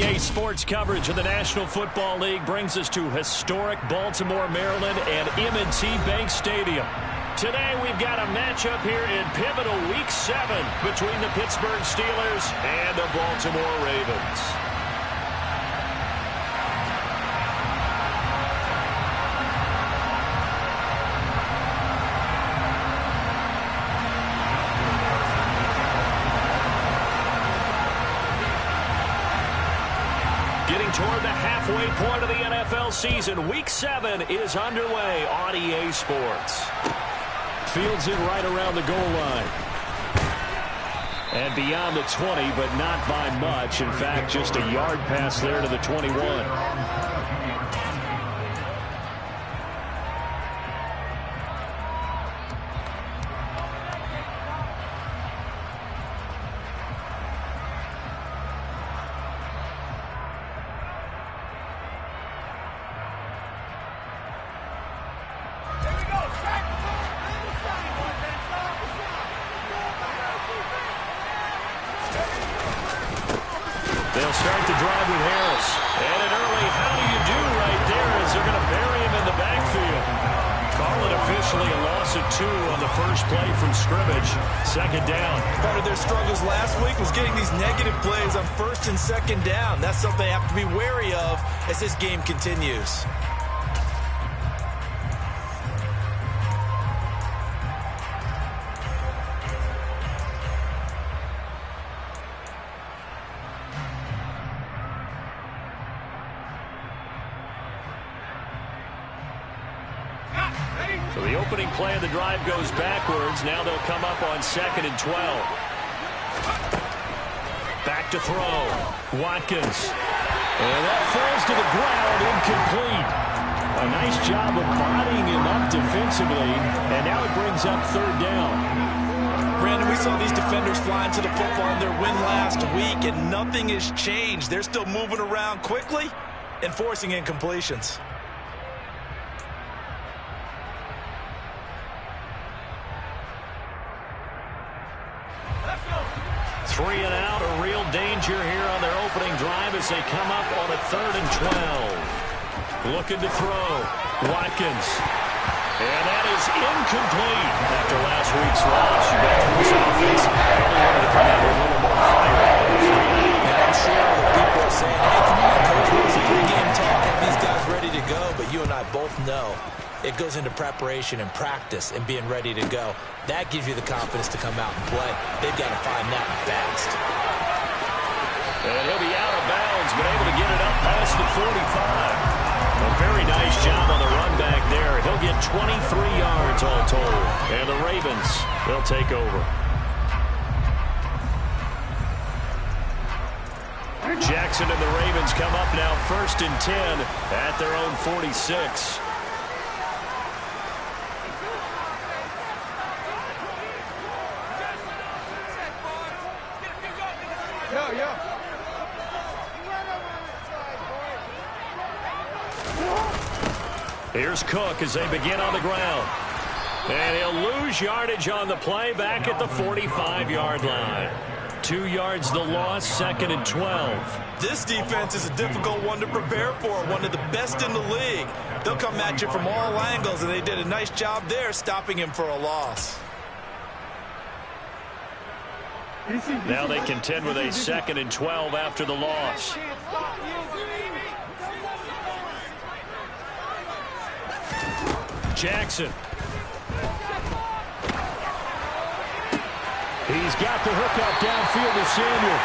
AGS Sports coverage of the National Football League brings us to historic Baltimore, Maryland and M&T Bank Stadium. Today we've got a matchup here in pivotal Week 7 between the Pittsburgh Steelers and the Baltimore Ravens. Toward the halfway point of the NFL season, Week 7 is underway on EA Sports. Fields it right around the goal line. And beyond the 20, but not by much. In fact, just a yard pass there to the 21. They'll start the drive with Harris. And an early how do you do right there as they're going to bury him in the backfield. Call it officially a loss of 2 on the first play from scrimmage. Second down. Part of their struggles last week was getting these negative plays on first and second down. That's something they have to be wary of as this game continues. So the opening play of the drive goes backwards. Now they'll come up on 2nd and 12. Back to throw. Watkins. And that falls to the ground, incomplete. A nice job of bodying him up defensively. And now it brings up 3rd down. Brandon, we saw these defenders flying to the football in their win last week, and nothing has changed. They're still moving around quickly and forcing incompletions. 3 and out, a real danger here on their opening drive as they come up on a 3rd and 12. Looking to throw. Watkins. And that is incomplete. After last week's loss, you got this offense probably wanted to come out with a little more fire. And I'm sure that people are saying, hey, come on, Coach, what's the pregame talk? Have these guys ready to go? But you and I both know it goes into preparation and practice and being ready to go. That gives you the confidence to come out and play. They've got to find that fast. And he'll be out of bounds, but able to get it up past the 45. A very nice job on the run back there. He'll get 23 yards all told. And the Ravens, they'll take over. Jackson and the Ravens come up now 1st and 10 at their own 46. Here's Cook as they begin on the ground. And he'll lose yardage on the play back at the 45-yard line. 2 yards the loss, 2nd and 12. This defense is a difficult one to prepare for, one of the best in the league. They'll come at you from all angles, and they did a nice job there stopping him for a loss. Now they contend with a 2nd and 12 after the loss. Jackson. He's got the hook up downfield to Samuel.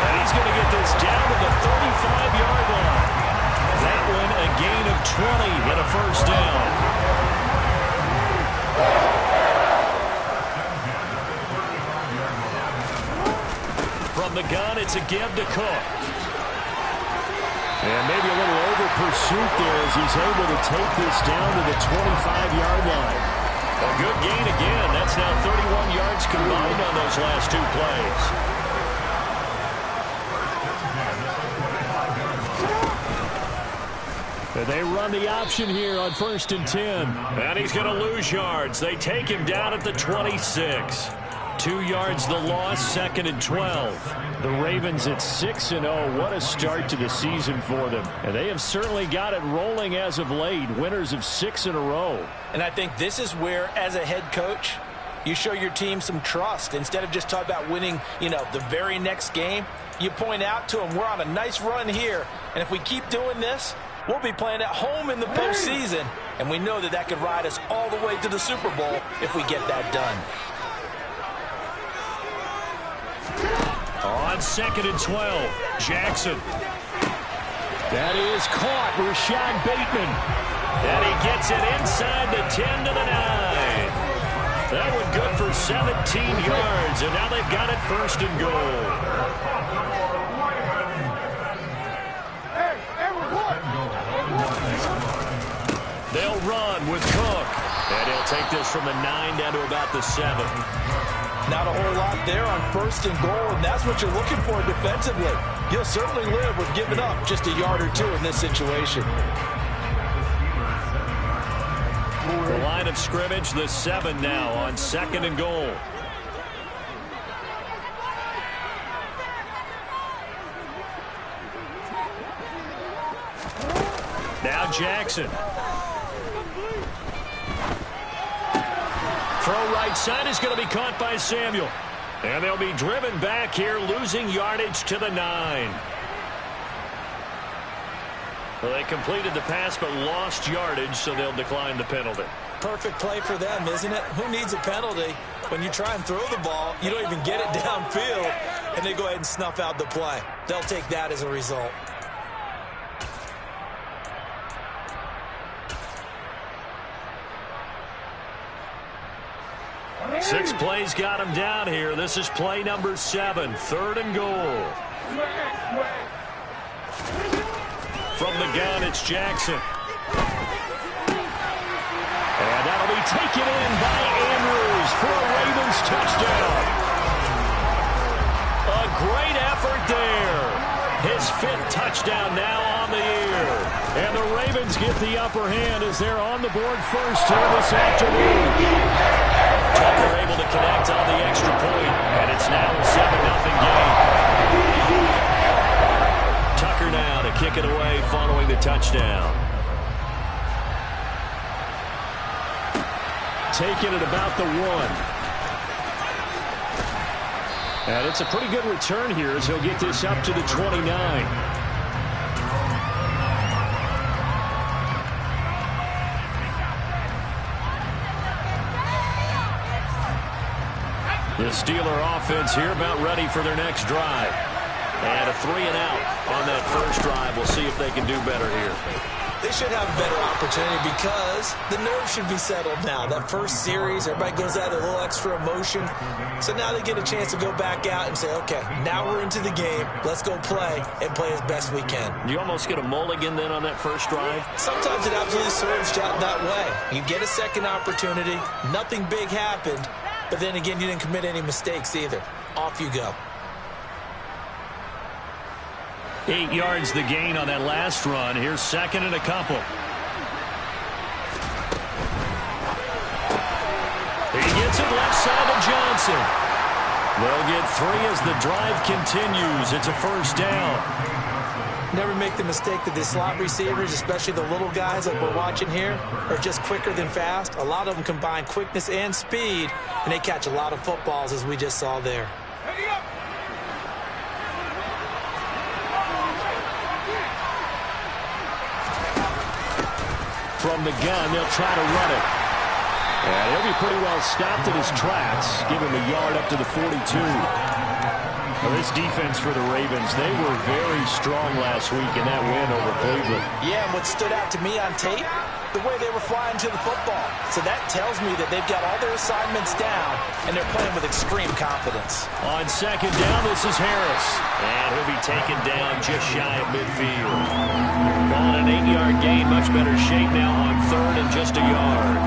And he's going to get this down to the 35-yard line. That one a gain of 20 and a 1st down. From the gun, it's a give to Cook. And maybe a little over pursuit there as he's able to take this down to the 25-yard line. A good gain again. That's now 31 yards combined on those last 2 plays. They run the option here on 1st and 10. And he's going to lose yards. They take him down at the 26. 2 yards the loss, 2nd and 12. The Ravens at 6-0. What a start to the season for them. And they have certainly got it rolling as of late. Winners of 6 in a row. And I think this is where, as a head coach, you show your team some trust. Instead of just talking about winning, the very next game, you point out to them, we're on a nice run here. And if we keep doing this, we'll be playing at home in the postseason. And we know that that could ride us all the way to the Super Bowl if we get that done. On 2nd and 12, Jackson. That is caught, Rashad Bateman. And he gets it inside the 10 to the 9. That one good for 17 yards, and now they've got it 1st and goal. They'll run with Cook. And he'll take this from the 9 down to about the 7. Not a whole lot there on 1st and goal, and that's what you're looking for defensively. You'll certainly live with giving up just a yard or 2 in this situation. The line of scrimmage, the 7 now on 2nd and goal. Now Jackson. Throw right side is going to be caught by Samuel. And they'll be driven back here, losing yardage to the 9. Well, they completed the pass but lost yardage, so they'll decline the penalty. Perfect play for them, isn't it? Who needs a penalty? When you try and throw the ball, you don't even get it downfield, and they go ahead and snuff out the play. They'll take that as a result. Six plays got him down here. This is play number 7, 3rd and goal. From the gun, it's Jackson. And that'll be taken in by Andrews for a Ravens touchdown. A great effort there. His 5th touchdown now on the year. And the Ravens get the upper hand as they're on the board first here this afternoon. Tucker able to connect on the extra point, and it's now a 7-0 game. Tucker now to kick it away following the touchdown. Taking it about the 1. And it's a pretty good return here as he'll get this up to the 29. The Steeler offense here about ready for their next drive. And a 3-and-out on that first drive. We'll see if they can do better here. They should have a better opportunity because the nerves should be settled now. That first series, everybody goes out with a little extra emotion. So now they get a chance to go back out and say, okay, now we're into the game. Let's go play and play as best we can. You almost get a mulligan then on that first drive? Sometimes it absolutely serves that way. You get a second opportunity. Nothing big happened. But then again, you didn't commit any mistakes either. Off you go. 8 yards the gain on that last run. Here's 2nd and a couple. He gets it left side to Johnson. They'll get 3 as the drive continues. It's a 1st down. Never make the mistake that the slot receivers, especially the little guys like we're watching here, are just quicker than fast. A lot of them combine quickness and speed, and they catch a lot of footballs, as we just saw there. From the gun, they'll try to run it. And he'll be pretty well stopped in his tracks. Give him a yard up to the 42. Well, this defense for the Ravens, they were very strong last week in that win over Cleveland. Yeah, and what stood out to me on tape, the way they were flying to the football. So that tells me that they've got all their assignments down, and they're playing with extreme confidence. On 2nd down, this is Harris. And he'll be taken down just shy of midfield. On an 8-yard gain, much better shape now on 3rd and just a yard.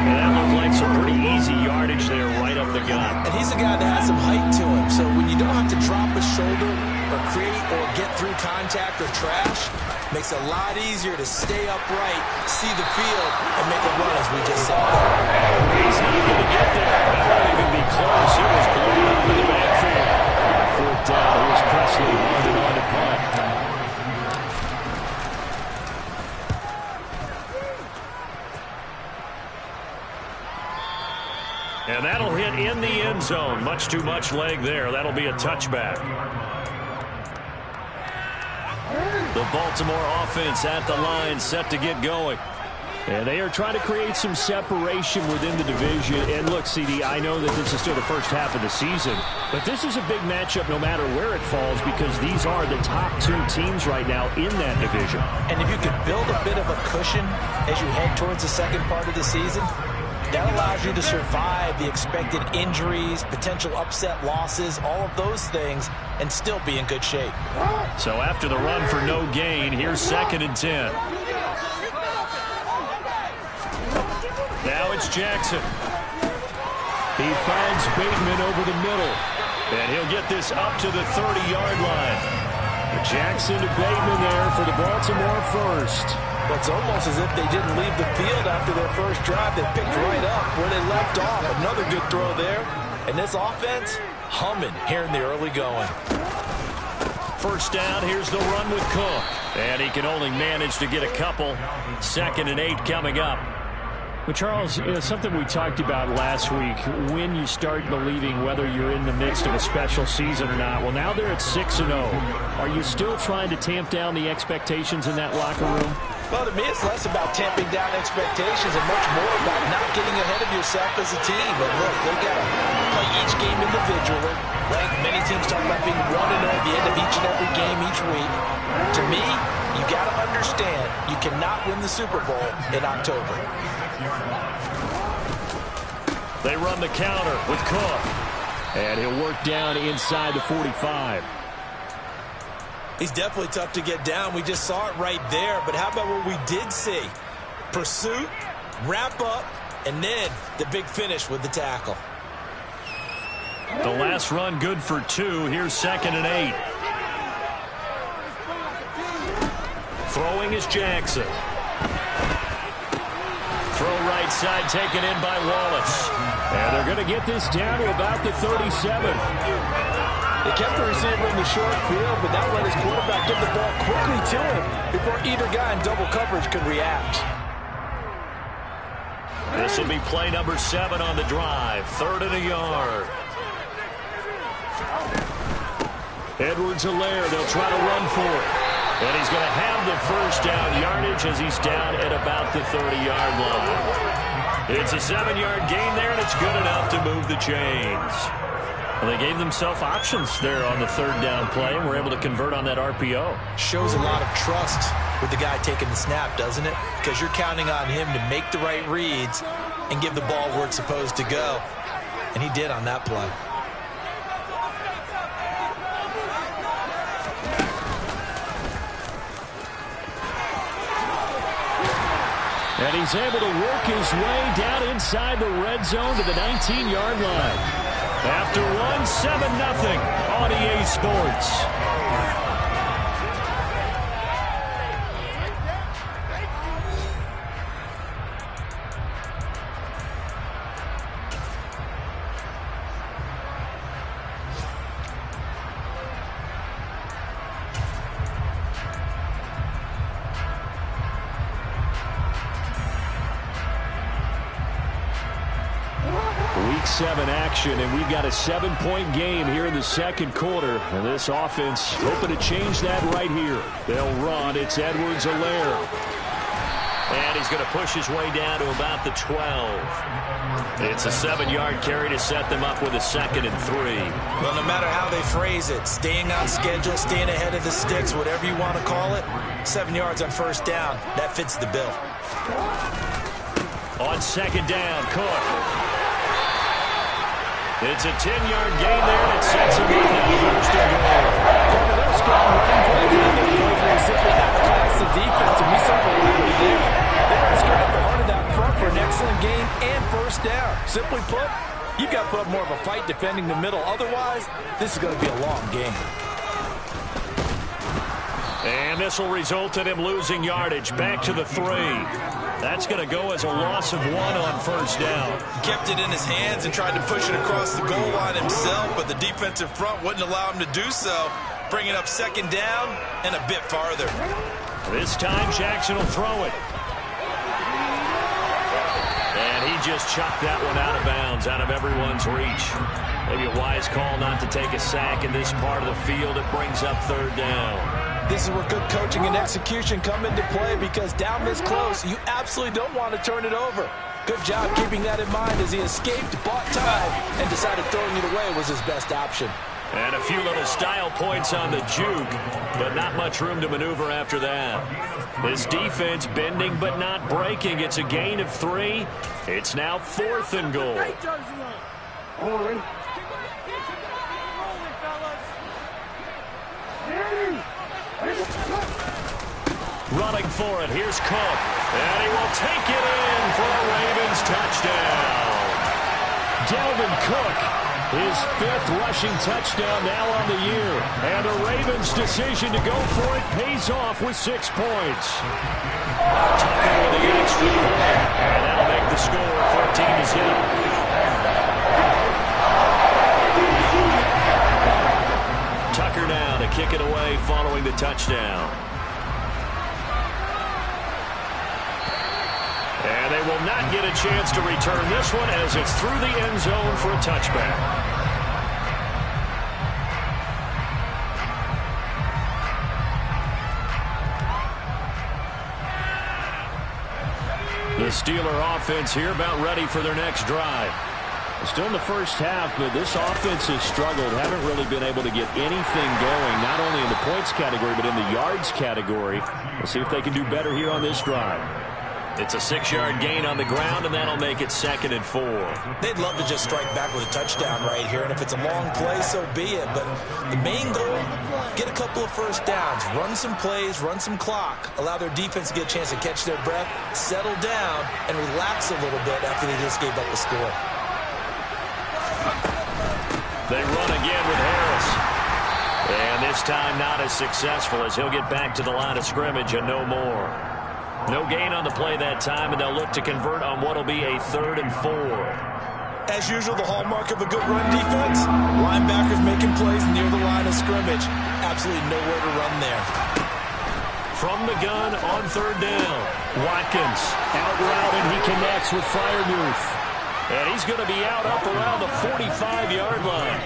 And that looked like some pretty easy yardage there right up the gut. And he's a guy that has some height to him, so when you don't have to drop a shoulder or create or get through contact or trash, makes it a lot easier to stay upright, see the field, and make a run as we just saw. He's not going to get there. That won't even be close. It was And that'll hit in the end zone. Much too much leg there. That'll be a touchback. The Baltimore offense at the line, set to get going. And they are trying to create some separation within the division. And look, CD, I know that this is still the first half of the season, but this is a big matchup no matter where it falls because these are the top two teams right now in that division. And if you could build a bit of a cushion as you head towards the second part of the season, that allows you to survive the expected injuries, potential upset losses, all of those things, and still be in good shape. So after the run for no gain, here's 2nd and 10. Now it's Jackson. He finds Bateman over the middle, and he'll get this up to the 30-yard line. Jackson to Bateman there for the Baltimore first. It's almost as if they didn't leave the field after their first drive. They picked right up where they left off. Another good throw there. And this offense, humming here in the early going. First down, here's the run with Cook. And he can only manage to get a couple. 2nd and 8 coming up. But Charles, something we talked about last week, when you start believing whether you're in the midst of a special season or not. Well, now they're at 6-0. Are you still trying to tamp down the expectations in that locker room? Well, to me, it's less about tamping down expectations and much more about not getting ahead of yourself as a team. And look, they got to play each game individually. Right? Many teams talk about being 1-0 at the end of each and every game each week. To me, you got to understand you cannot win the Super Bowl in October. They run the counter with Cook. And he'll work down inside the 45. He's definitely tough to get down. We just saw it right there. But how about what we did see? Pursuit, wrap up, and then the big finish with the tackle. The last run good for 2. Here's 2nd and 8. Throwing is Jackson. Throw right side taken in by Wallace. And they're going to get this down to about the 37. They kept the receiver in the short field, but that let his quarterback get the ball quickly to him before either guy in double coverage could react. This will be play number 7 on the drive. 3rd and a yard. Edwards-Helaire, they'll try to run for it. And he's going to have the first down yardage as he's down at about the 30-yard line. It's a 7-yard gain there, and it's good enough to move the chains. Well, they gave themselves options there on the 3rd down play, and were able to convert on that RPO. Shows a lot of trust with the guy taking the snap, doesn't it? Because you're counting on him to make the right reads and give the ball where it's supposed to go. And he did on that play. And he's able to work his way down inside the red zone to the 19-yard line. After one, 7-0 on EA Sports. Week 7 action, and we've got a 7-point game here in the second quarter. And this offense hoping to change that right here. They'll run. It's Edwards-Helaire. And he's going to push his way down to about the 12. It's a 7-yard carry to set them up with a 2nd and 3. Well, no matter how they phrase it, staying on schedule, staying ahead of the sticks, whatever you want to call it, 7 yards on first down, that fits the bill. On 2nd down, Cook. It's a 10-yard gain there that sets him up at first and goal. They're strong running plays, and those plays where you simply outclass the defense, and we saw the line there. They're going to strike the heart of that front for an excellent gain and first down. Simply put, you've got to put up more of a fight defending the middle. Otherwise, this is going to be a long game. And this will result in him losing yardage back to the 3. That's going to go as a loss of 1 on first down. He kept it in his hands and tried to push it across the goal line himself, but the defensive front wouldn't allow him to do so, bringing up 2nd down and a bit farther. This time Jackson will throw it. And he just chucked that one out of bounds, out of everyone's reach. Maybe a wise call not to take a sack in this part of the field. It brings up third down. This is where good coaching and execution come into play, because down this close, you absolutely don't want to turn it over. Good job keeping that in mind as he escaped, bought time, and decided throwing it away was his best option. And a few little style points on the juke, but not much room to maneuver after that. This defense bending but not breaking. It's a gain of 3. It's now 4th and goal. Running for it. Here's Cook. And he will take it in for a Ravens touchdown. Dalvin Cook, his 5th rushing touchdown now on the year. And the Ravens' decision to go for it pays off with 6 points. Tucker with the extra point. And that'll make the score 14-0. Tucker now to kick it away following the touchdown. And they will not get a chance to return this one as it's through the end zone for a touchback. The Steeler offense here about ready for their next drive. Still in the first half, but this offense has struggled. Haven't really been able to get anything going, not only in the points category, but in the yards category. We'll see if they can do better here on this drive. It's a 6-yard gain on the ground, and that'll make it 2nd and 4. They'd love to just strike back with a touchdown right here, and if it's a long play, so be it. But the main goal, get a couple of first downs, run some plays, run some clock, allow their defense to get a chance to catch their breath, settle down, and relax a little bit after they just gave up a score. They run again with Harris. And this time not as successful as he'll get back to the line of scrimmage and no more. No gain on the play that time, and they'll look to convert on what will be a 3rd and 4. As usual, the hallmark of a good run defense, linebackers making plays near the line of scrimmage. Absolutely nowhere to run there. From the gun on 3rd down. Watkins out route, and he connects with Freiermuth. And he's going to be out up around the 45-yard line.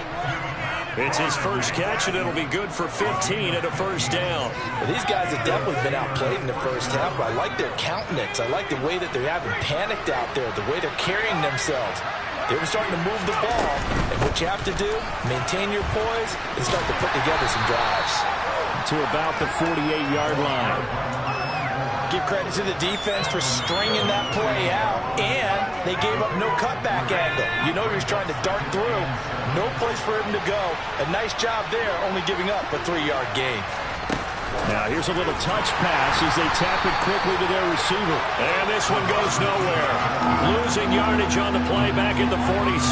It's his first catch, and it'll be good for 15 at a first down. Well, these guys have definitely been outplayed in the first half, but I like their countenance. I like the way that they're having panicked out there, the way they're carrying themselves. They were starting to move the ball, and what you have to do, maintain your poise and start to put together some drives. To about the 48-yard line. Give credit to the defense for stringing that play out, and they gave up no cutback angle. You know he was trying to dart through. No place for him to go. A nice job there, only giving up a 3-yard gain. Now here's a little touch pass as they tap it quickly to their receiver. And this one goes nowhere. Losing yardage on the play back at the 46.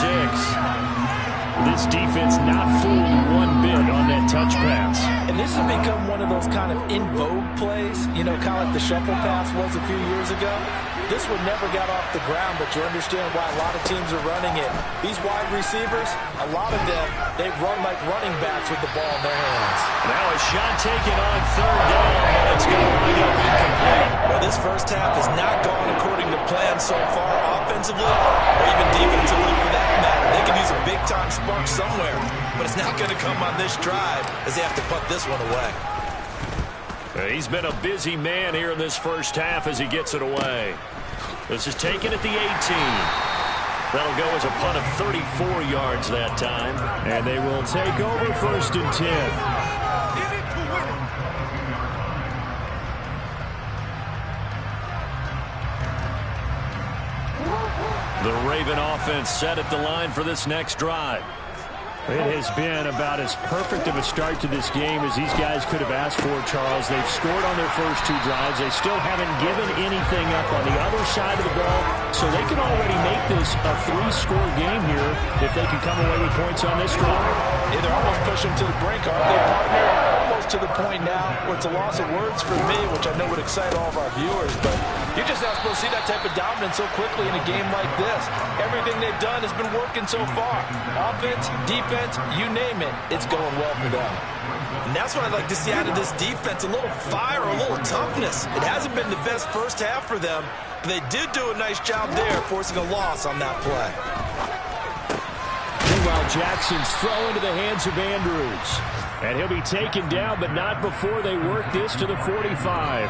This defense not fooled one bit on that touch pass. And this has become one of those kind of in vogue plays, you know, kind of like the shuffle pass was a few years ago. This one never got off the ground, but you understand why a lot of teams are running it. These wide receivers, a lot of them, they run like running backs with the ball in their hands. Now a shot taken on 3rd down, and it's going to wind up incomplete. Well, this first half has not gone according to plan so far, offensively or even defensively for that matter. They can use a big-time spark somewhere, but it's not going to come on this drive as they have to punt this one away. He's been a busy man here in this first half as he gets it away. This is taken at the 18. That'll go as a punt of 34 yards that time. And they will take over 1st and 10. The Raven offense set at the line for this next drive. It has been about as perfect of a start to this game as these guys could have asked for, Charles. They've scored on their first 2 drives. They still haven't given anything up on the other side of the ball, so they can already make this a 3-score game here if they can come away with points on this drive. Yeah, they're almost pushing to the brink, aren't they, partner? Almost to the point now where it's a loss of words for me, which I know would excite all of our viewers, but you're just not supposed to see that type of dominance so quickly in a game like this. Everything they've done has been working so far. Offense, defense, you name it, it's going well for them. And that's what I'd like to see out of this defense, a little fire, a little toughness. It hasn't been the best first half for them, They did do a nice job there, forcing a loss on that play. Meanwhile, Jackson's throw into the hands of Andrews. And he'll be taken down, but not before they work this to the 45.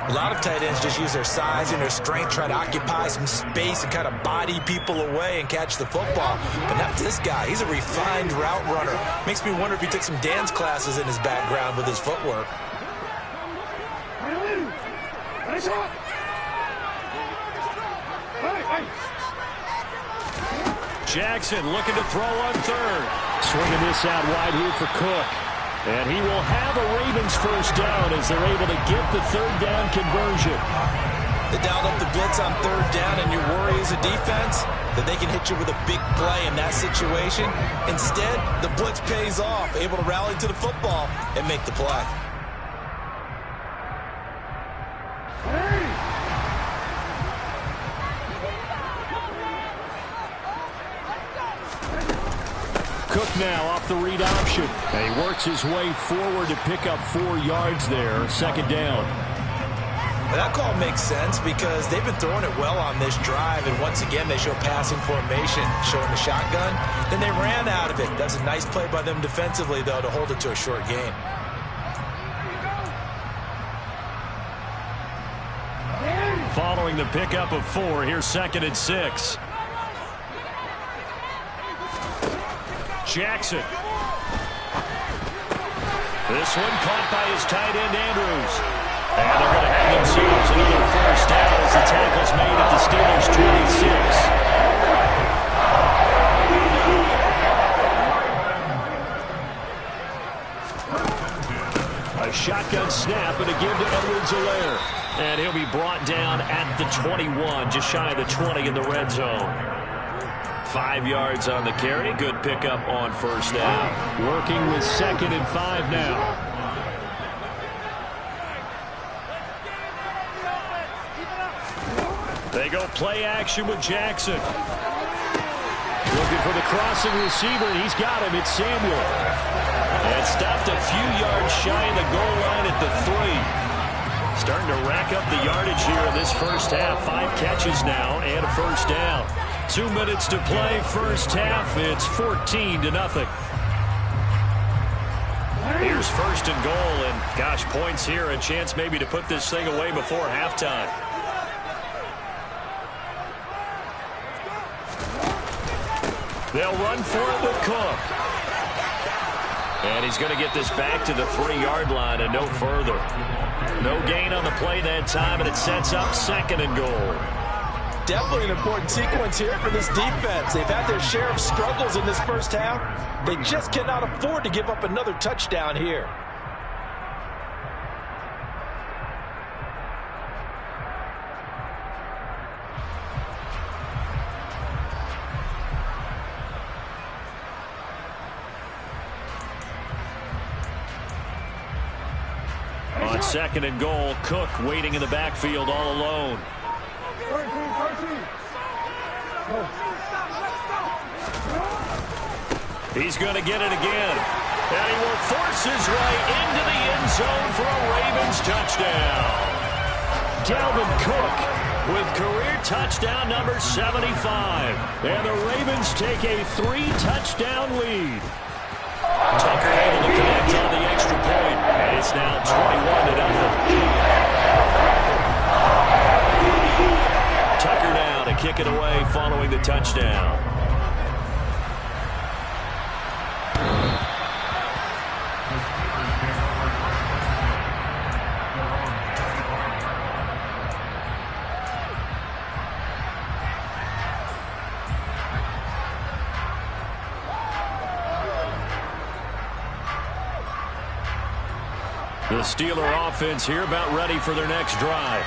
A lot of tight ends just use their size and their strength, try to occupy some space and kind of body people away and catch the football. But not this guy. He's a refined route runner. Makes me wonder if he took some dance classes in his background with his footwork. Jackson looking to throw on third. Swinging this out wide here for Cook. And he will have a Ravens first down as they're able to get the third down conversion. They dialed up the blitz on third down, and your worry as a defense that they can hit you with a big play in that situation. Instead, the blitz pays off, able to rally to the football and make the play. Cook now off the read option. And he works his way forward to pick up 4 yards there. Second down. And that call makes sense because they've been throwing it well on this drive. And once again, they show passing formation, showing the shotgun. Then they ran out of it. That's a nice play by them defensively, though, to hold it to a short gain. Following the pickup of 4, here's 2nd and 6. Jackson. This one caught by his tight end, Andrews. And they're going to have themselves another first down as the tackle's made at the Steelers' 26. A shotgun snap and a give to Edwards-Helaire. And he'll be brought down at the 21, just shy of the 20 in the red zone. 5 yards on the carry. Good pickup on first down. Working with 2nd and 5 now. They go play action with Jackson. Looking for the crossing receiver, and he's got him. It's Samuel. And stopped a few yards shy of the goal line at the 3. Starting to rack up the yardage here in this first half. 5 catches now and a first down. 2 minutes to play first half. It's 14-0. Here's 1st and goal, and gosh, points here. A chance maybe to put this thing away before halftime. They'll run for it with Cook. And he's going to get this back to the 3-yard line and no further. No gain on the play that time, and it sets up 2nd and goal. Definitely an important sequence here for this defense. They've had their share of struggles in this first half. They just cannot afford to give up another touchdown here. On 2nd and goal, Cook waiting in the backfield all alone. He's going to get it again. And he will force his way into the end zone for a Ravens touchdown. Dalvin Cook with career touchdown number 75. And the Ravens take a 3-touchdown lead. Tucker able to connect on the extra point. And it's now 21-0. Tucker now to kick it away following the touchdown. The Steeler offense here about ready for their next drive.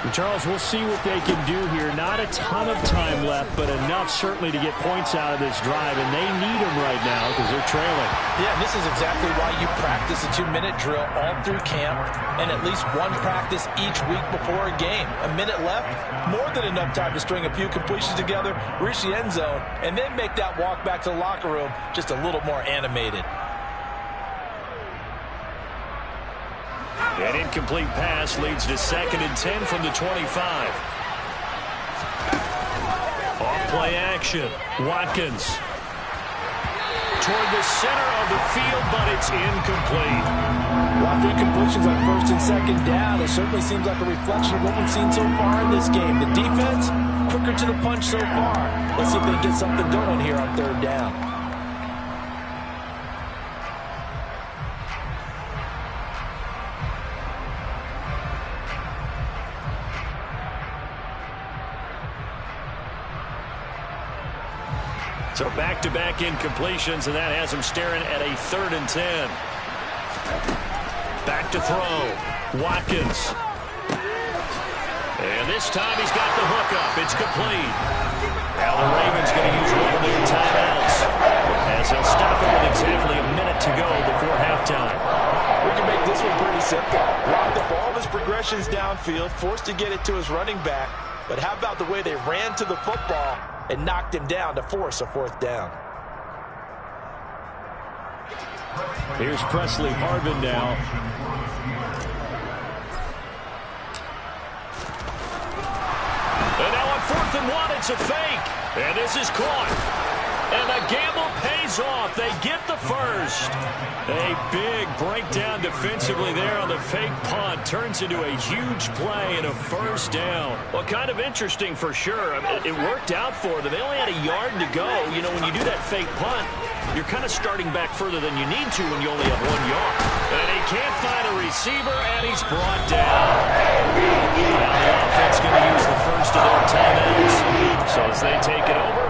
And Charles, we'll see what they can do here. Not a ton of time left, but enough certainly to get points out of this drive, and they need them right now because they're trailing. Yeah, and this is exactly why you practice a 2-minute drill all through camp and at least one practice each week before a game. A minute left, more than enough time to string a few completions together, reach the end zone, and then make that walk back to the locker room just a little more animated. An incomplete pass leads to 2nd and 10 from the 25. Off-play action. Watkins toward the center of the field, but it's incomplete. A lot of incompletions on 1st and 2nd down. It certainly seems like a reflection of what we've seen so far in this game. The defense, quicker to the punch so far. Let's see if they can get something going here on 3rd down. So back-to-back incompletions, and that has him staring at a 3rd and 10. Back to throw. Watkins. And this time he's got the hookup. It's complete. Now the Ravens going to use one of their timeouts as they'll stop it with exactly a minute to go before halftime. We can make this one pretty simple. Blocked up all of his progressions downfield, forced to get it to his running back. But how about the way they ran to the football and knocked him down to force a 4th down? Here's Presley Harvin now. And now on 4th and 1, it's a fake. And this is caught. And the gamble pays off. They get the first. A big breakdown defensively there on the fake punt. Turns into a huge play and a 1st down. Well, kind of interesting for sure. I mean, it worked out for them. They only had a yard to go. You know, when you do that fake punt, you're kind of starting back further than you need to when you only have 1 yard. And he can't find a receiver, and he's brought down. Now the offense going to use the first of their timeouts. So as they take it over,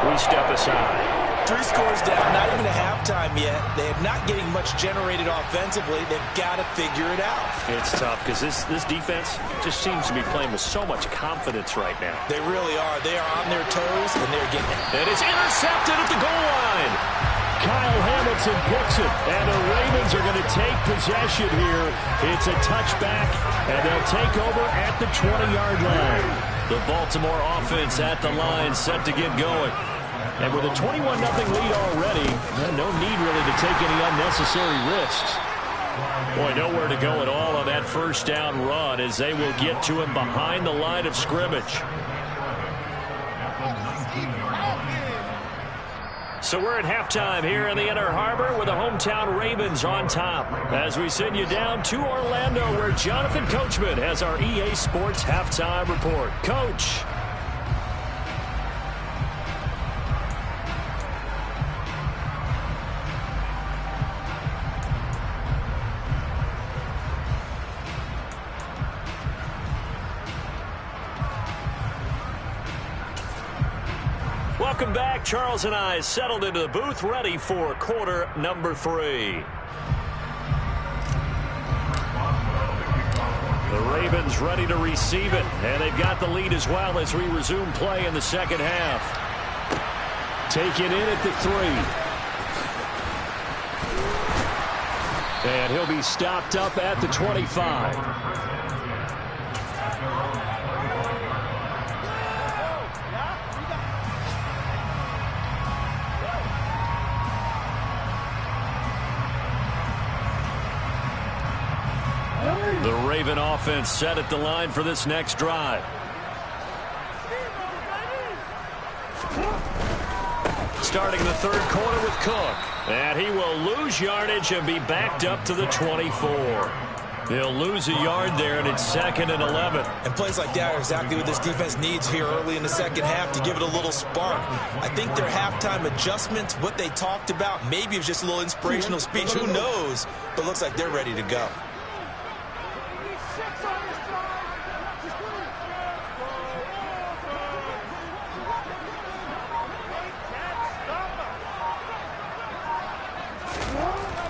we step aside. 3 scores down, not even a halftime yet. They are not getting much generated offensively. They've got to figure it out. It's tough because this defense just seems to be playing with so much confidence right now. They really are. They are on their toes, and they're getting it. And it's intercepted at the goal line. Kyle Hamilton picks it, and the Ravens are going to take possession here. It's a touchback, and they'll take over at the 20-yard line. The Baltimore offense at the line, set to get going. And with a 21-0 lead already, no need really to take any unnecessary risks. Boy, nowhere to go at all on that 1st down run as they will get to him behind the line of scrimmage. So we're at halftime here in the Inner Harbor with the hometown Ravens on top. As we send you down to Orlando where Jonathan Coachman has our EA Sports halftime report. Coach. Welcome back. Charles and I settled into the booth, ready for quarter number 3. The Ravens ready to receive it, and they've got the lead as well as we resume play in the 2nd half. Taken in at the 3. And he'll be stopped up at the 25. The Raven offense set at the line for this next drive. Starting the 3rd quarter with Cook. And he will lose yardage and be backed up to the 24. They'll lose a yard there, and it's 2nd and 11. And plays like that are exactly what this defense needs here early in the 2nd half to give it a little spark. I think their halftime adjustments, what they talked about, maybe it was just a little inspirational speech. Who knows? But looks like they're ready to go.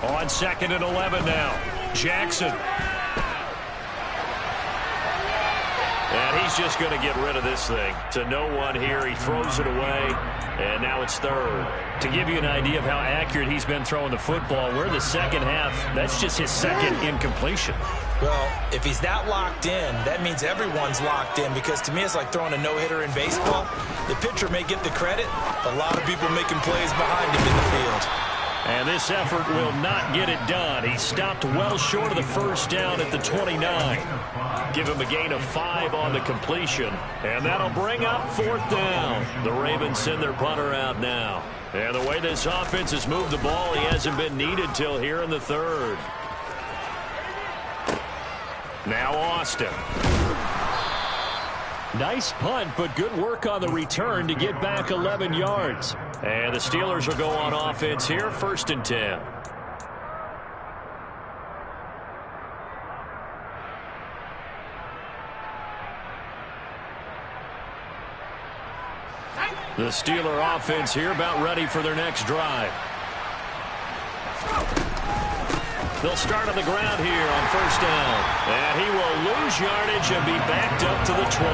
On 2nd and 11 now. Jackson. And he's just going to get rid of this thing. To no one here. He throws it away. And now it's 3rd. To give you an idea of how accurate he's been throwing the football, we're in the 2nd half. That's just his 2nd incompletion. Well, if he's that locked in, that means everyone's locked in, because to me it's like throwing a no-hitter in baseball. The pitcher may get the credit, but a lot of people making plays behind him in the field. And this effort will not get it done. He stopped well short of the first down at the 29. Give him a gain of 5 on the completion. And that'll bring up 4th down. The Ravens send their punter out now. And the way this offense has moved the ball, he hasn't been needed till here in the 3rd. Now Austin. Nice punt, but good work on the return to get back 11 yards. And the Steelers will go on offense here, 1st and 10. The Steeler offense here about ready for their next drive. They'll start on the ground here on 1st down. And he will lose yardage and be backed up to the 24.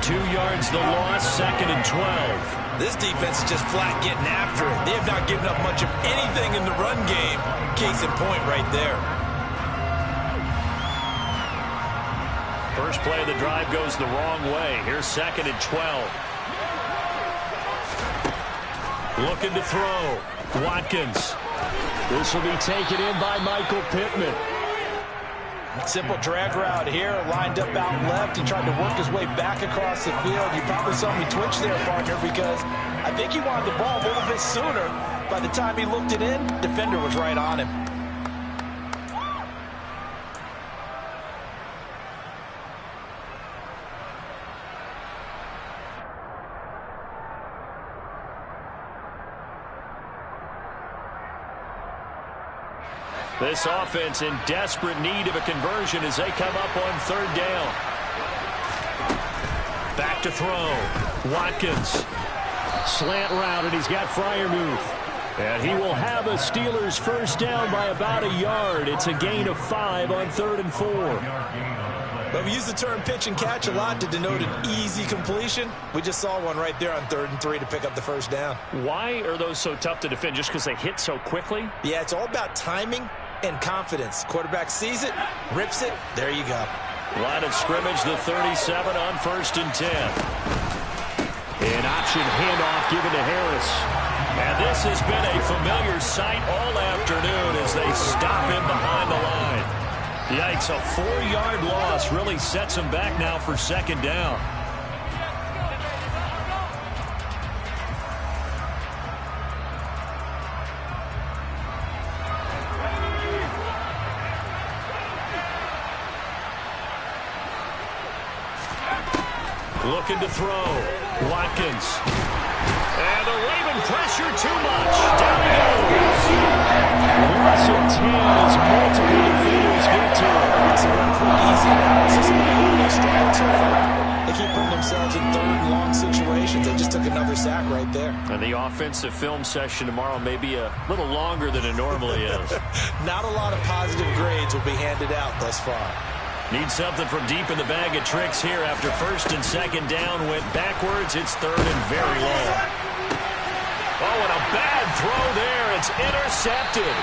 2 yards the loss, 2nd and 12. This defense is just flat getting after it. They have not given up much of anything in the run game. Case in point right there. First play of the drive goes the wrong way. Here's 2nd and 12. Looking to throw. Watkins. This will be taken in by Michael Pittman. Simple drag route here, lined up out left. He tried to work his way back across the field. You probably saw me twitch there, partner, because I think he wanted the ball a little bit sooner. By the time he looked it in, defender was right on him. This offense in desperate need of a conversion as they come up on 3rd down. Back to throw. Watkins. Slant route, and he's got Freiermuth. And he will have a Steelers 1st down by about a yard. It's a gain of 5 on 3rd and 4. But we use the term pitch and catch a lot to denote an easy completion. We just saw one right there on 3rd and 3 to pick up the 1st down. Why are those so tough to defend? Just because they hit so quickly? Yeah, it's all about timing and confidence. Quarterback sees it, rips it, there you go. Line of scrimmage, the 37 on 1st and 10. An option handoff given to Harris. And this has been a familiar sight all afternoon as they stop him behind the line. Yikes, a 4-yard loss really sets him back now for 2nd down. Looking to throw. Watkins. And the Raven pressure too much. Down he goes. Loss of 10 as multiple defenders get to him. It's a easy analysis. They keep putting themselves in 3rd and long situations. They just took another sack right there. And the offensive film session tomorrow may be a little longer than it normally is. Not a lot of positive grades will be handed out thus far. Need something from deep in the bag of tricks here after 1st and 2nd down. Went backwards. It's 3rd and very long. Oh, and a bad throw there. It's intercepted.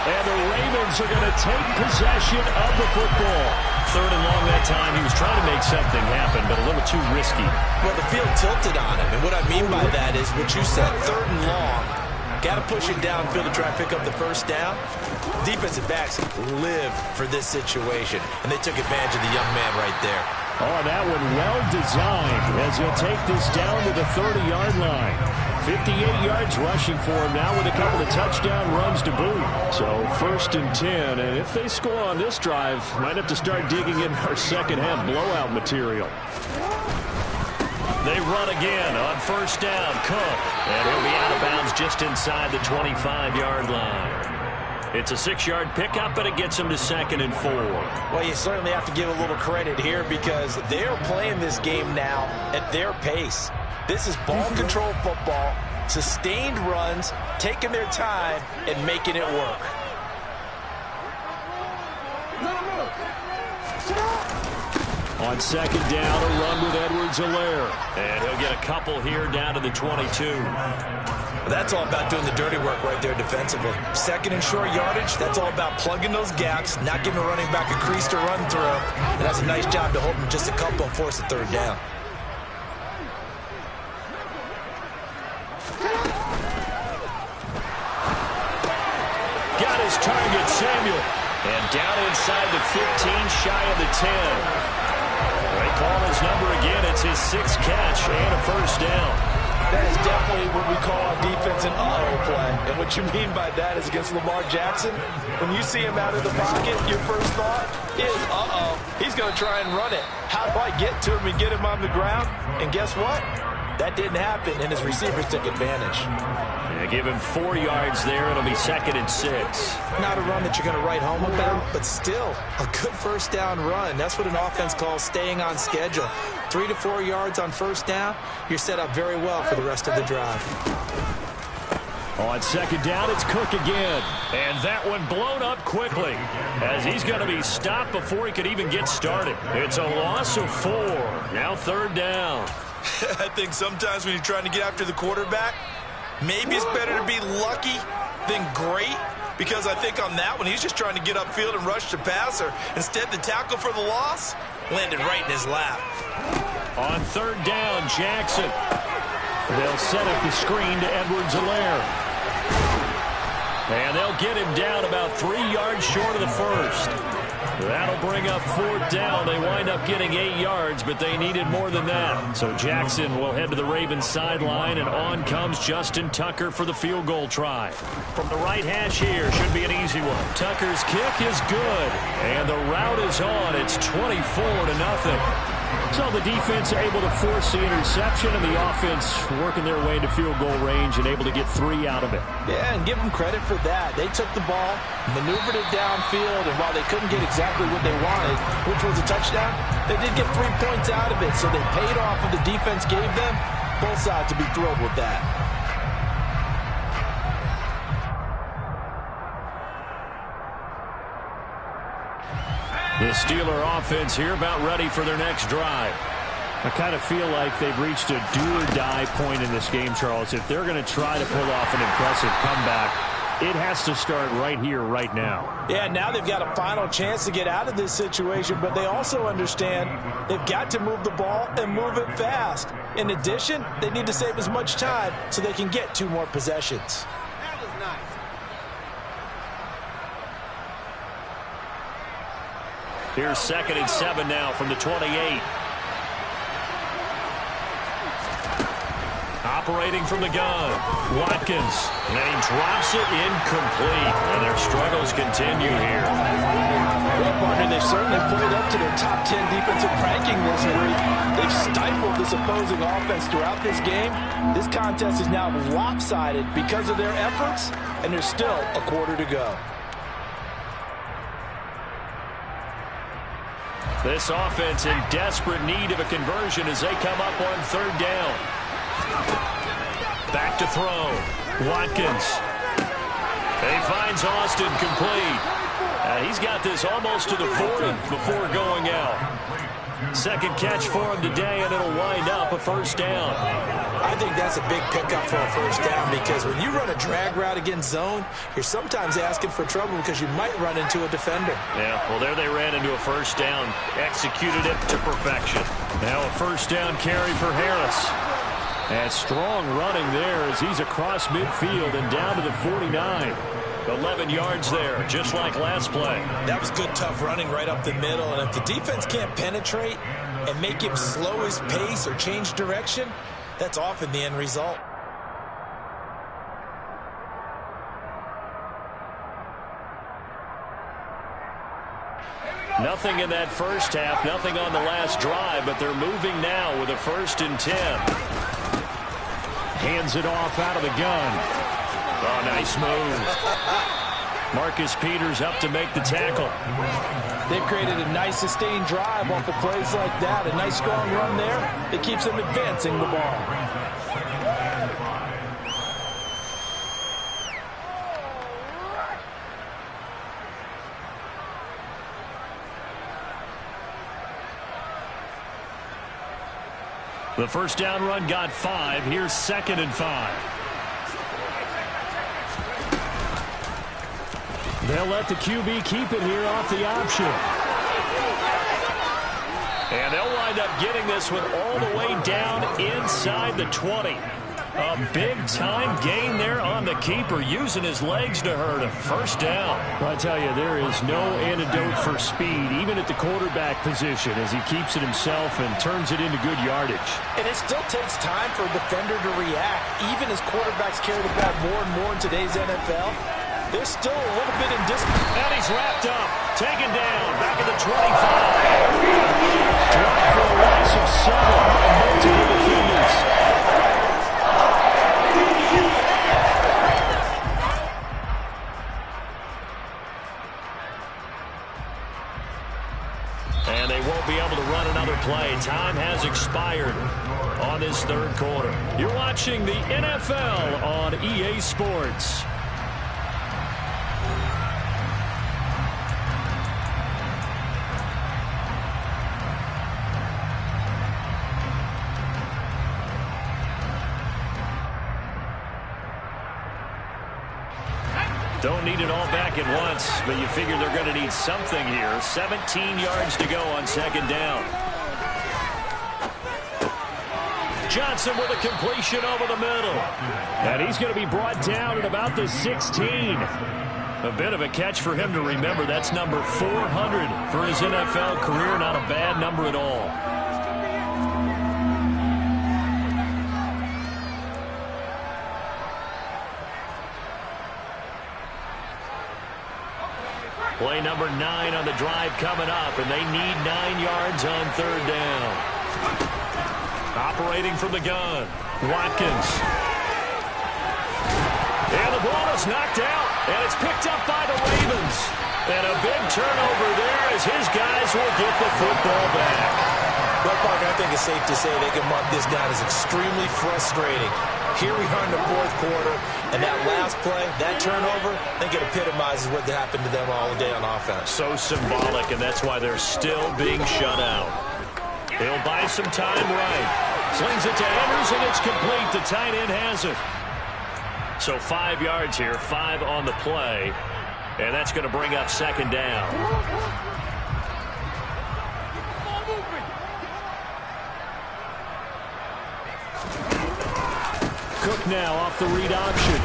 And the Ravens are going to take possession of the football. 3rd and long that time. He was trying to make something happen, but a little too risky. Well, the field tilted on him. And what I mean by that is what you said, 3rd and long. Got to push it downfield to try and pick up the 1st down. Defensive backs live for this situation, and they took advantage of the young man right there. Oh, that one well designed as he'll take this down to the 30-yard line. 58 yards rushing for him now with a couple of touchdown runs to boot. So 1st and 10, and if they score on this drive, might have to start digging in our second-half blowout material. They run again on 1st down. Cook. And he'll be out of bounds just inside the 25-yard line. It's a 6-yard pickup, but it gets him to 2nd and 4. Well, you certainly have to give a little credit here because they're playing this game now at their pace. This is ball control football, sustained runs, taking their time, and making it work. On 2nd down, a run with Edwards-Helaire. And he'll get a couple here down to the 22. That's all about doing the dirty work right there defensively. 2nd and short yardage, that's all about plugging those gaps, not giving a running back a crease to run through. And that's a nice job to hold him just a couple and force a 3rd down. Samuel. And down inside the 15, shy of the 10. They call his number again. It's his 6th catch and a first down. That is definitely what we call on defense an uh-oh play. And what you mean by that is against Lamar Jackson, when you see him out of the pocket, your first thought is, uh-oh, he's going to try and run it. How do I get to him and get him on the ground? And guess what? That didn't happen, and his receivers took advantage. Yeah, give him 4 yards there. It'll be 2nd and 6. Not a run that you're going to write home about, but still a good first down run. That's what an offense calls staying on schedule. 3 to 4 yards on first down, you're set up very well for the rest of the drive. On 2nd down, it's Cook again. And that one blown up quickly as he's going to be stopped before he could even get started. It's a loss of 4. Now 3rd down. I think sometimes when you're trying to get after the quarterback, maybe it's better to be lucky than great, because I think on that one, he's just trying to get upfield and rush the passer. Instead, the tackle for the loss landed right in his lap. On 3rd down, Jackson. They'll set up the screen to Edwards-Helaire. And they'll get him down about 3 yards short of the first. That'll bring up 4th down. They wind up getting 8 yards, but they needed more than that. So Jackson will head to the Ravens sideline, and on comes Justin Tucker for the field goal try. From the right hash here, should be an easy one. Tucker's kick is good, and the route is on. It's 24-0. So the defense able to force the interception, and the offense working their way into field goal range and able to get 3 out of it. Yeah, and give them credit for that. They took the ball, maneuvered it downfield, and while they couldn't get exactly what they wanted, which was a touchdown, they did get 3 points out of it, so they paid off what the defense gave them. Both sides will be thrilled with that. The Steeler offense here about ready for their next drive. I kind of feel like they've reached a do-or-die point in this game, Charles. If they're going to try to pull off an impressive comeback, it has to start right here, right now. Yeah, now they've got a final chance to get out of this situation, but they also understand they've got to move the ball and move it fast. In addition, they need to save as much time so they can get 2 more possessions. That was nice. Here's 2nd and 7 now from the 28. Operating from the gun, Watkins, and he drops it incomplete, and their struggles continue here. Well, partner, they've certainly played up to their top 10 defensive ranking this week. They've stifled this opposing offense throughout this game. This contest is now lopsided because of their efforts, and there's still a quarter to go. This offense in desperate need of a conversion as they come up on 3rd down. Back to throw. Watkins. He finds Austin complete. He's got this almost to the 40 before going out. 2nd catch for him today, and it'll wind up a first down. I think that's a big pickup for a first down, because when you run a drag route against zone, you're sometimes asking for trouble because you might run into a defender. Yeah, well, there they ran into a first down. Executed it to perfection. Now a first down carry for Harris. And strong running there as he's across midfield and down to the 49. 11 yards there, just like last play. That was good, tough running right up the middle. And if the defense can't penetrate and make him slow his pace or change direction, that's often the end result. Nothing in that first half, nothing on the last drive, but they're moving now with a 1st and 10. Hands it off out of the gun. Oh, nice move. Marcus Peters up to make the tackle. They've created a nice sustained drive off of plays like that. A nice strong run there that keeps them advancing the ball. The first down run got 5. Here's 2nd and 5. They'll let the QB keep it here off the option. And they'll wind up getting this one all the way down inside the 20. A big-time gain there on the keeper, using his legs to hurt him. First down. Well, I tell you, there is no antidote for speed, even at the quarterback position, as he keeps it himself and turns it into good yardage. And it still takes time for a defender to react. Even as quarterbacks carry the ball more and more in today's NFL, there's still a little bit in distance. And he's wrapped up, taken down, back at the 25. Dropped for a loss of 7 by multiple defenders. And they won't be able to run another play. Time has expired on this third quarter. You're watching the NFL on EA Sports. Don't need it all back at once, but you figure they're going to need something here. 17 yards to go on second down. Johnson with a completion over the middle. And he's going to be brought down at about the 16. A bit of a catch for him to remember. That's number 400 for his NFL career. Not a bad number at all. Play number 9 on the drive coming up, and they need 9 yards on third down. Operating from the gun, Watkins. And the ball is knocked out, and it's picked up by the Ravens. And a big turnover there as his guys will get the football back. Well, Parker, I think it's safe to say they can mark this down as extremely frustrating. Here we are in the fourth quarter, and that last play, that turnover, I think it epitomizes what happened to them all day on offense. So symbolic, and that's why they're still being shut out. He'll buy some time right. Slings it to Andrews, and it's complete. The tight end has it. So 5 yards here, 5 on the play, and that's going to bring up second down. Cook now off the read option.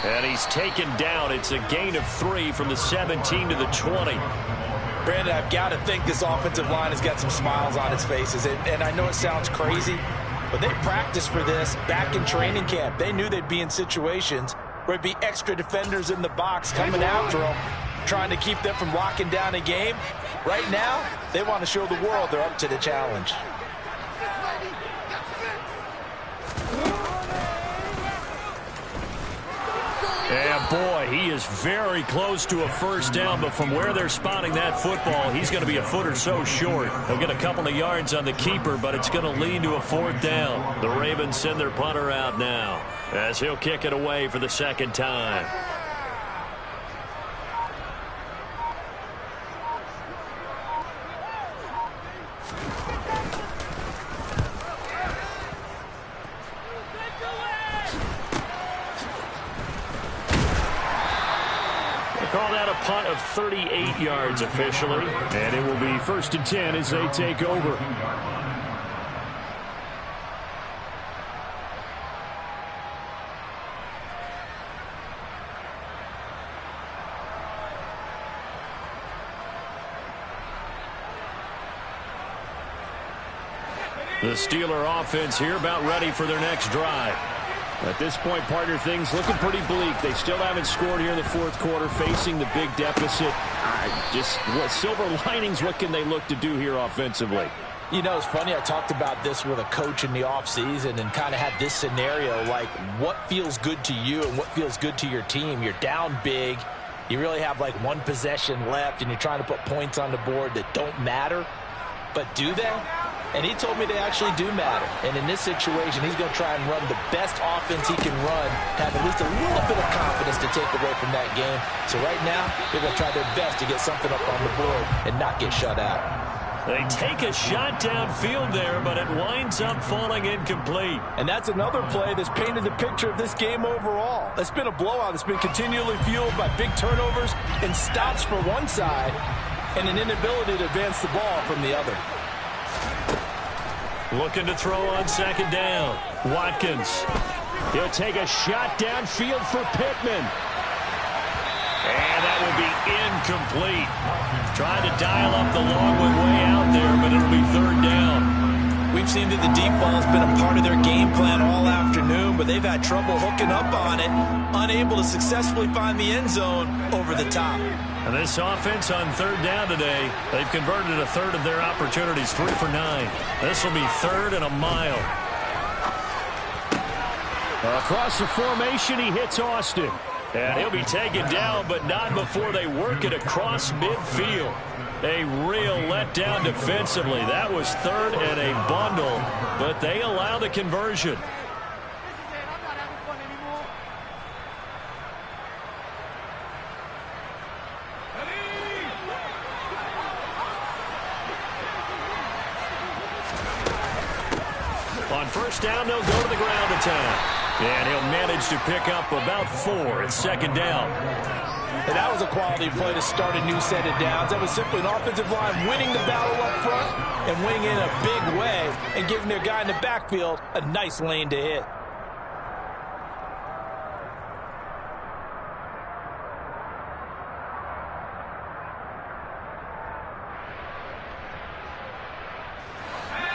And he's taken down. It's a gain of 3 from the 17 to the 20. Brandon, I've got to think this offensive line has got some smiles on its faces. And I know it sounds crazy, but they practiced for this back in training camp. They knew they'd be in situations where it'd be extra defenders in the box coming after them, trying to keep them from locking down a game. Right now, they want to show the world they're up to the challenge. And boy, he is very close to a first down, but from where they're spotting that football, he's going to be a foot or so short. He'll get a couple of yards on the keeper, but it's going to lead to a fourth down. The Ravens send their punter out now as he'll kick it away for the second time. Call that a punt of 38 yards officially. And it will be 1st and 10 as they take over. The Steeler offense here about ready for their next drive. At this point, partner, things looking pretty bleak. They still haven't scored here in the fourth quarter, facing the big deficit. Just what silver linings, what can they look to do here offensively? You know, it's funny, I talked about this with a coach in the offseason and kind of had this scenario, like what feels good to you and what feels good to your team. You're down big. You really have like one possession left, and you're trying to put points on the board that don't matter. But do they? And he told me they actually do matter. And in this situation, he's going to try and run the best offense he can run, have at least a little bit of confidence to take away from that game. So right now, they're going to try their best to get something up on the board and not get shut out. They take a shot downfield there, but it winds up falling incomplete. And that's another play that's painted the picture of this game overall. It's been a blowout. It's been continually fueled by big turnovers and stops for one side and an inability to advance the ball from the other. Looking to throw on second down. Watkins. He'll take a shot downfield for Pittman. And that will be incomplete. Trying to dial up the long way out there, but it'll be third down. We've seen that the deep ball has been a part of their game plan all afternoon, but they've had trouble hooking up on it, unable to successfully find the end zone over the top. And this offense on third down today, they've converted a third of their opportunities, 3 for 9. This will be third and a mile. Across the formation, he hits Austin. And he'll be taken down, but not before they work it across midfield. A real letdown defensively. That was third and a bundle, but they allow the conversion. On first down, they'll go to the ground attack. And he'll manage to pick up about 4 at second down. And that was a quality play to start a new set of downs. That was simply an offensive line winning the battle up front and winning in a big way and giving their guy in the backfield a nice lane to hit.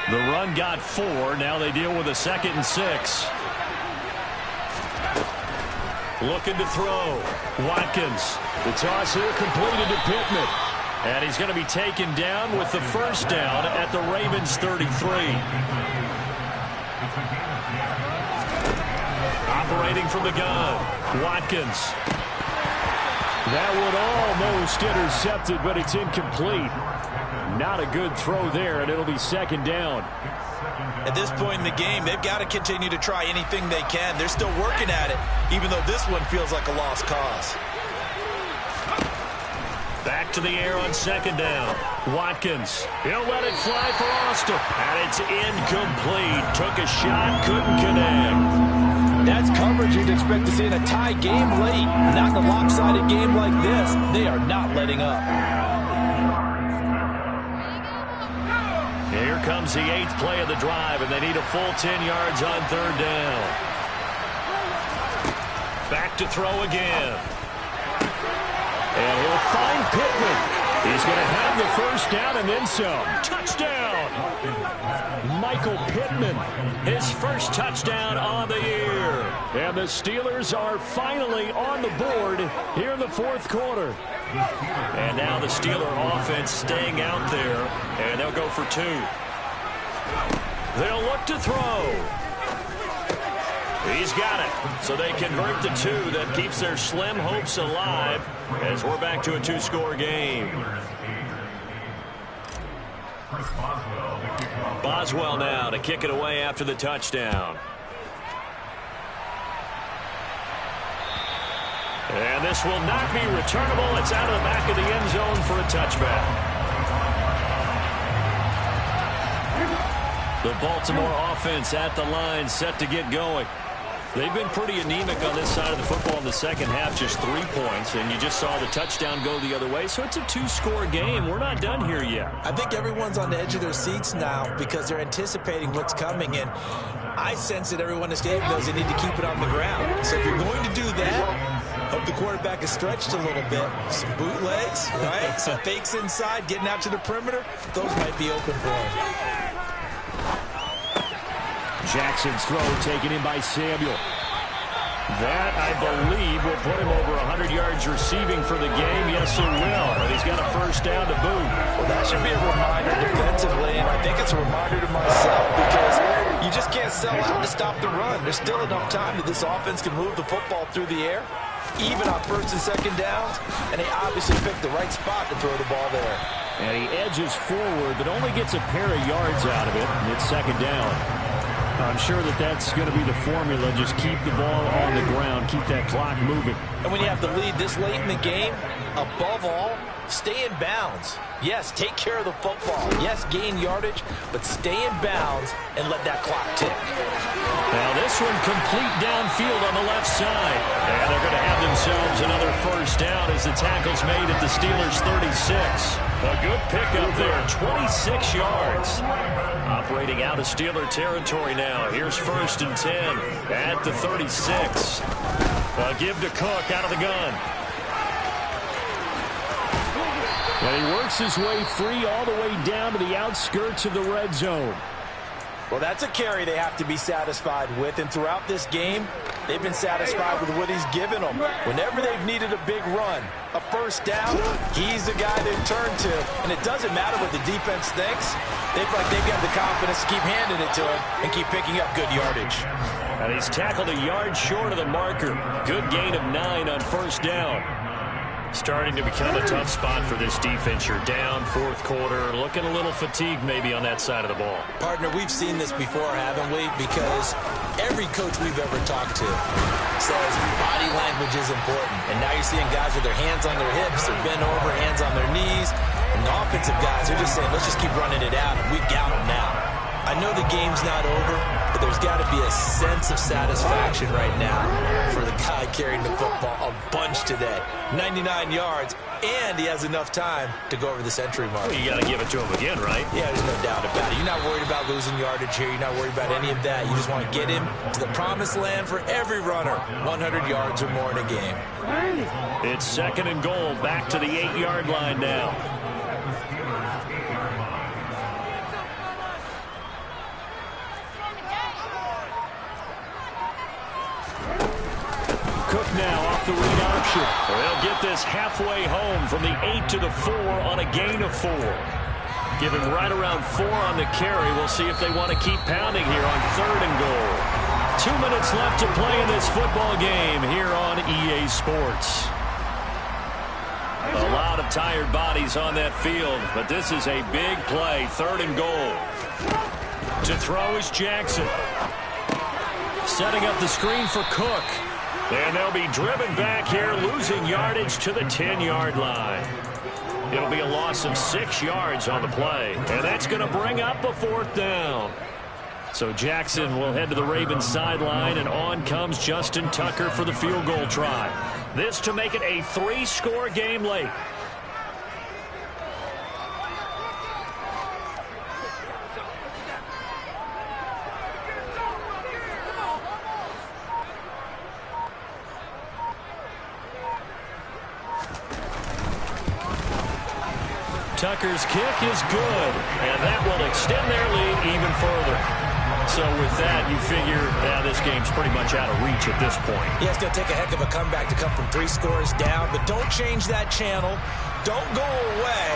The run got 4. Now they deal with a 2nd and 6. Looking to throw. Watkins. The toss here completed to Pittman. And he's going to be taken down with the first down at the Ravens 33. Operating from the gun. Watkins. That would almost intercepted, but it's incomplete. Not a good throw there, and it'll be second down. At this point in the game, they've got to continue to try anything they can. They're still working at it, even though this one feels like a lost cause. Back to the air on second down. Watkins. He'll let it fly for Austin. And it's incomplete. Took a shot, couldn't connect. That's coverage you'd expect to see in a tie game late. Not in a lopsided game like this. They are not letting up. Here comes the 8th play of the drive, and they need a full 10 yards on third down. Back to throw again. And he'll find Pittman. He's going to have the first down and then some. Touchdown! Michael Pittman. His first touchdown on the year. And the Steelers are finally on the board here in the fourth quarter. And now the Steeler offense staying out there, and they'll go for 2. They'll look to throw. He's got it. So they convert the 2. That keeps their slim hopes alive as we're back to a 2-score game. Boswell now to kick it away after the touchdown. And this will not be returnable. It's out of the back of the end zone for a touchback. The Baltimore offense at the line, set to get going. They've been pretty anemic on this side of the football in the second half, just 3 points, and you just saw the touchdown go the other way, so it's a 2-score game. We're not done here yet. I think everyone's on the edge of their seats now because they're anticipating what's coming, and I sense that everyone in the stadium knows they need to keep it on the ground. So if you're going to do that, hope the quarterback is stretched a little bit. Some bootlegs, right? Some fakes inside, getting out to the perimeter. Those might be open for him. Jackson's throw taken in by Samuel. That, I believe, will put him over 100 yards receiving for the game. Yes, it will. And he's got a first down to boot. Well, that should be a reminder defensively, and I think it's a reminder to myself because you just can't sell out to stop the run. There's still enough time that this offense can move the football through the air, even on first and second downs, and they obviously picked the right spot to throw the ball there. And he edges forward, but only gets a pair of yards out of it, and it's second down. I'm sure that that's going to be the formula. Just keep the ball on the ground. Keep that clock moving. And when you have the lead this late in the game, above all, stay in bounds. Yes, take care of the football. Yes, gain yardage, but stay in bounds and let that clock tick. Now this this one complete downfield on the left side. And they're going to have themselves another first down as the tackle's made at the Steelers' 36. A good pickup there, 26 yards. Operating out of Steeler territory now. Here's 1st and 10 at the 36. A give to Cook out of the gun. And he works his way free all the way down to the outskirts of the red zone. Well, that's a carry they have to be satisfied with. And throughout this game, they've been satisfied with what he's given them. Whenever they've needed a big run, a first down, he's the guy they've turned to. And it doesn't matter what the defense thinks. They feel like they've got the confidence to keep handing it to him and keep picking up good yardage. And he's tackled a yard short of the marker. Good gain of 9 on first down. Starting to become a tough spot for this defense. You're down 4th quarter, looking a little fatigued maybe on that side of the ball. Partner, we've seen this before, haven't we? Because every coach we've ever talked to says body language is important. And now you're seeing guys with their hands on their hips, they're bent over, hands on their knees. And the offensive guys are just saying, let's just keep running it out, and we've got them now. I know the game's not over, but there's got to be a sense of satisfaction right now for the guy carrying the football a bunch today. 99 yards, and he has enough time to go over the century mark. Well, you got to give it to him again, right? Yeah, there's no doubt about it. You're not worried about losing yardage here. You're not worried about any of that. You just want to get him to the promised land for every runner. 100 yards or more in a game. It's 2nd and goal, back to the 8-yard line now. Cook now off the read option. They'll get this halfway home from the 8 to the 4 on a gain of 4. Give him right around 4 on the carry. We'll see if they want to keep pounding here on 3rd and goal. 2 minutes left to play in this football game here on EA Sports. A lot of tired bodies on that field, but this is a big play. 3rd and goal. To throw is Jackson. Setting up the screen for Cook. And they'll be driven back here, losing yardage to the 10-yard line. It'll be a loss of 6 yards on the play. And that's going to bring up a 4th down. So Jackson will head to the Ravens sideline, and on comes Justin Tucker for the field goal try. This to make it a 3-score game late. Tucker's kick is good, and that will extend their lead even further. So with that, you figure this game's pretty much out of reach at this point. Yeah, it's going to take a heck of a comeback to come from 3 scores down, but don't change that channel. Don't go away.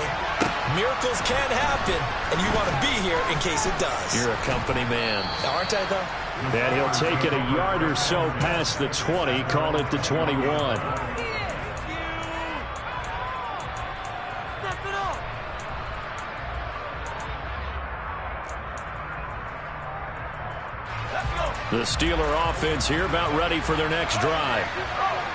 Miracles can happen, and you want to be here in case it does. You're a company man. Aren't I, though? And he'll take it a yard or so past the 20, call it the 21. The Steeler offense here about ready for their next drive.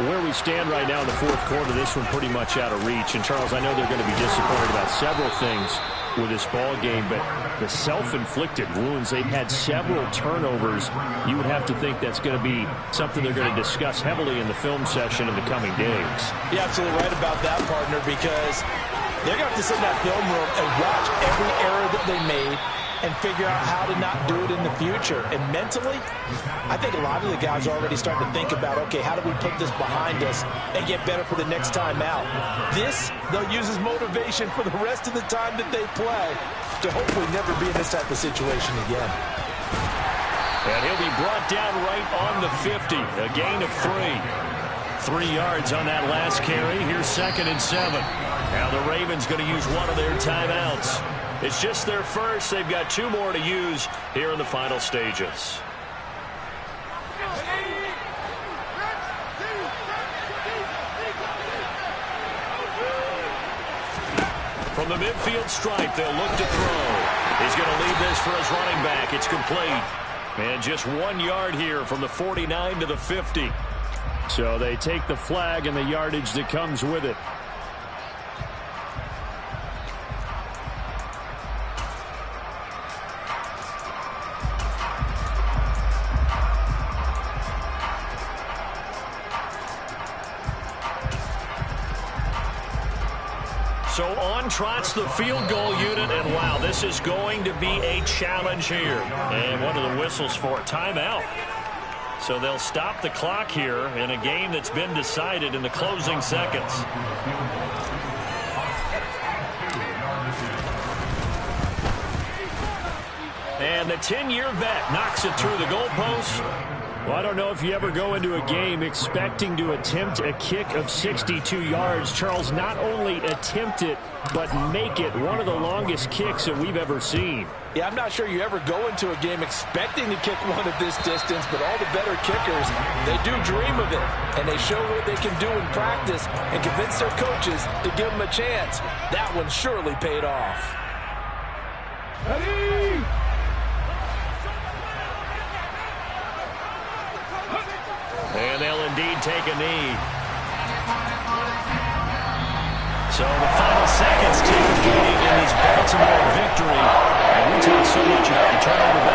Where we stand right now in the 4th quarter, this one pretty much out of reach. And, Charles, I know they're going to be disappointed about several things with this ball game, but the self-inflicted wounds, they've had several turnovers. You would have to think that's going to be something they're going to discuss heavily in the film session in the coming days. You're absolutely right about that, partner, because they're going to have to sit in that film room and watch every error that they made and figure out how to not do it in the future. And mentally, I think a lot of the guys are already starting to think about, okay, how do we put this behind us and get better for the next time out? This, they'll use as motivation for the rest of the time that they play to hopefully never be in this type of situation again. And he'll be brought down right on the 50, a gain of 3. 3 yards on that last carry. Here's 2nd and 7. Now the Ravens going to use one of their timeouts. It's just their first. They've got 2 more to use here in the final stages. From the midfield stripe, they'll look to throw. He's going to leave this for his running back. It's complete. And just 1 yard here from the 49 to the 50. So they take the flag and the yardage that comes with it. So on trots the field goal unit, and wow, this is going to be a challenge here. And what are the whistles for? Timeout. So they'll stop the clock here in a game that's been decided in the closing seconds. And the 10-year vet knocks it through the goalpost. Well, I don't know if you ever go into a game expecting to attempt a kick of 62 yards. Charles, not only attempt it, but make it one of the longest kicks that we've ever seen. Yeah, I'm not sure you ever go into a game expecting to kick one of this distance, but all the better kickers, they do dream of it, and they show what they can do in practice and convince their coaches to give them a chance. That one surely paid off. Ready? And they'll indeed take a knee. So the final seconds, Tim, in this Baltimore victory. And we talk so much about the turnover battle.